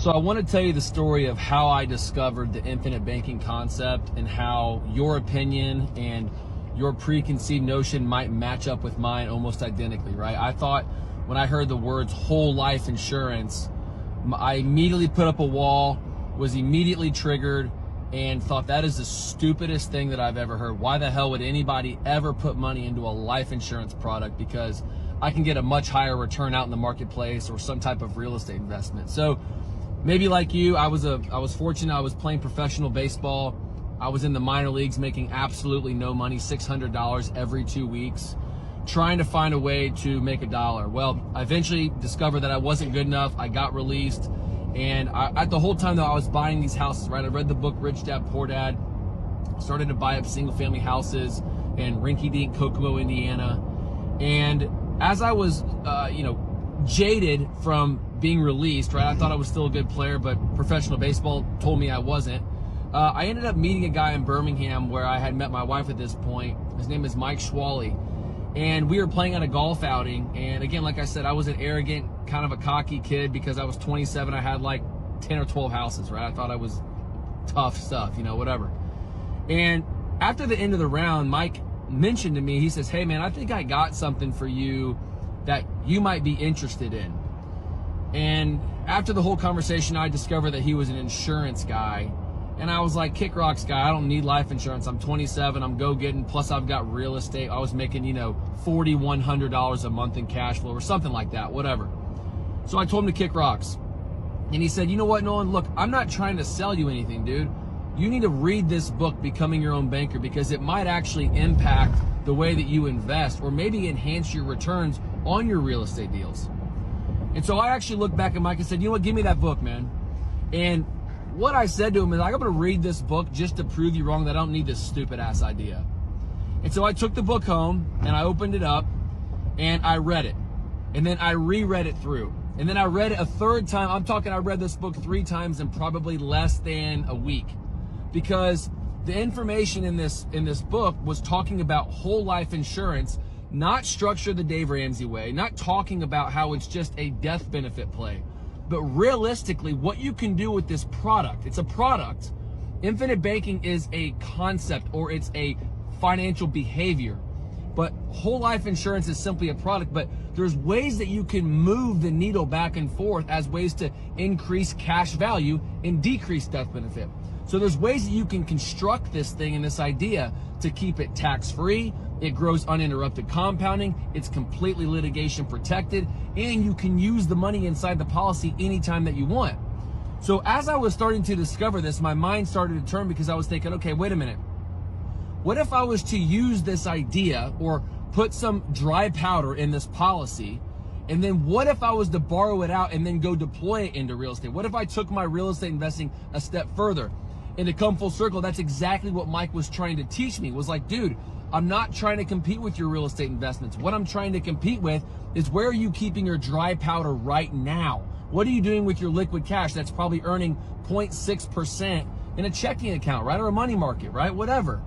So I want to tell you the story of how I discovered the infinite banking concept and how your opinion and your preconceived notion might match up with mine almost identically, right? I thought when I heard the words whole life insurance, I immediately put up a wall, was immediately triggered, and thought that is the stupidest thing that I've ever heard. Why the hell would anybody ever put money into a life insurance product? Because I can get a much higher return out in the marketplace or some type of real estate investment. So maybe like you, I was fortunate. I was playing professional baseball. I was in the minor leagues making absolutely no money, $600 every 2 weeks, trying to find a way to make $1. Well, I eventually discovered that I wasn't good enough. I got released. And the whole time though, I was buying these houses, right? I read the book, Rich Dad, Poor Dad, started to buy up single family houses in rinky-dink Kokomo, Indiana. And as I was, jaded from being released, right? I thought I was still a good player, but professional baseball told me I wasn't. I ended up meeting a guy in Birmingham where I had met my wife at this point. His name is Mike Schwally. And we were playing at a golf outing. And again, like I said, I was an arrogant, kind of a cocky kid because I was 27. I had like 10 or 12 houses, right? I thought I was tough stuff, whatever. And after the end of the round, Mike mentioned to me, he says, "Hey man, I think I got something for you that you might be interested in." And after the whole conversation, I discovered that he was an insurance guy. And I was like, kick rocks guy, I don't need life insurance. I'm 27, I'm go-getting, plus I've got real estate. I was making, $4,100 a month in cash flow or something like that, whatever. So I told him to kick rocks. And he said, "You know what, Nolan, look, I'm not trying to sell you anything, dude. You need to read this book, Becoming Your Own Banker, because it might actually impact the way that you invest or maybe enhance your returns on your real estate deals." And so I actually looked back at Mike and said, "You know what, give me that book, man." And what I said to him is, I'm going to read this book just to prove you wrong that I don't need this stupid ass idea. And so I took the book home and I opened it up and I read it. And then I reread it through. And then I read it a third time. I'm talking, I read this book 3 times in probably less than a week, because the information in this book was talking about whole life insurance, not structured the Dave Ramsey way, not talking about how it's just a death benefit play, but realistically what you can do with this product. It's a product. Infinite banking is a concept, or it's a financial behavior. But whole life insurance is simply a product, but there's ways that you can move the needle back and forth as ways to increase cash value and decrease death benefit. So there's ways that you can construct this thing and this idea to keep it tax-free. It grows uninterrupted compounding. It's completely litigation protected, and you can use the money inside the policy anytime that you want. So as I was starting to discover this, my mind started to turn, because I was thinking, okay, wait a minute. What if I was to use this idea or put some dry powder in this policy, and then what if I was to borrow it out and then go deploy it into real estate? What if I took my real estate investing a step further? And to come full circle, that's exactly what Mike was trying to teach me. Was like, dude, I'm not trying to compete with your real estate investments. What I'm trying to compete with is, where are you keeping your dry powder right now? What are you doing with your liquid cash that's probably earning 0.6% in a checking account, right? Or a money market, right? Whatever.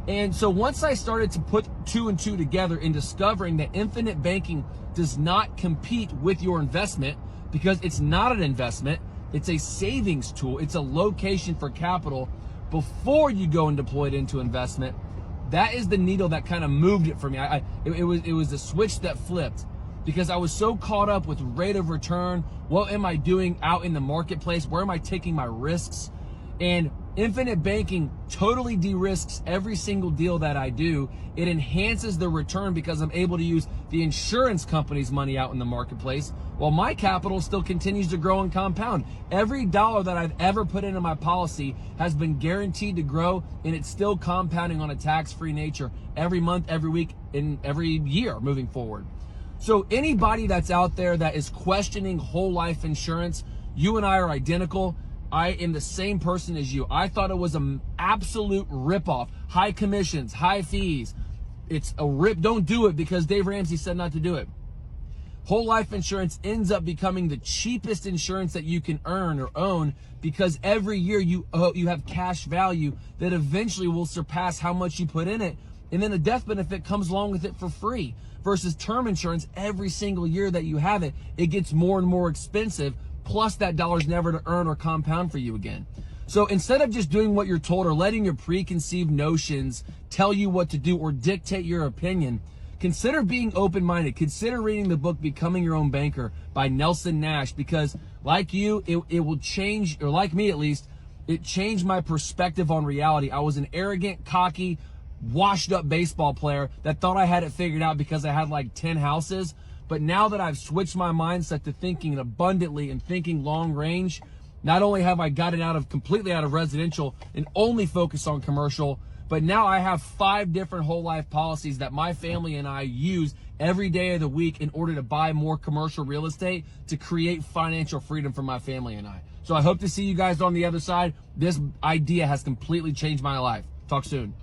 And so once I started to put 2 and 2 together in discovering that infinite banking does not compete with your investment, because it's not an investment, it's a savings tool. It's a location for capital before you go and deploy it into investment. That is the needle that kind of moved it for me. It was the switch that flipped, because I was so caught up with rate of return. What am I doing out in the marketplace? Where am I taking my risks? And infinite banking totally de-risks every single deal that I do. It enhances the return because I'm able to use the insurance company's money out in the marketplace, while my capital still continues to grow and compound. Every dollar that I've ever put into my policy has been guaranteed to grow, and it's still compounding on a tax-free nature every month, every week, and every year moving forward. So anybody that's out there that is questioning whole life insurance, you and I are identical. I am the same person as you. I thought it was an absolute ripoff. High commissions, high fees. It's a rip. Don't do it because Dave Ramsey said not to do it. Whole life insurance ends up becoming the cheapest insurance that you can earn or own, because every year you have cash value that eventually will surpass how much you put in it. And then a death benefit comes along with it for free, versus term insurance. Every single year that you have it, it gets more and more expensive plus that dollar's never to earn or compound for you again. So instead of just doing what you're told or letting your preconceived notions tell you what to do or dictate your opinion, consider being open-minded. Consider reading the book Becoming Your Own Banker by Nelson Nash, because like you, it will change, or like me at least, it changed my perspective on reality. I was an arrogant, cocky, washed up baseball player that thought I had it figured out because I had like 10 houses. But now that I've switched my mindset to thinking abundantly and thinking long range, not only have I got it completely out of residential and only focus on commercial, but now I have 5 different whole life policies that my family and I use every day of the week in order to buy more commercial real estate to create financial freedom for my family and I. So I hope to see you guys on the other side. This idea has completely changed my life. Talk soon.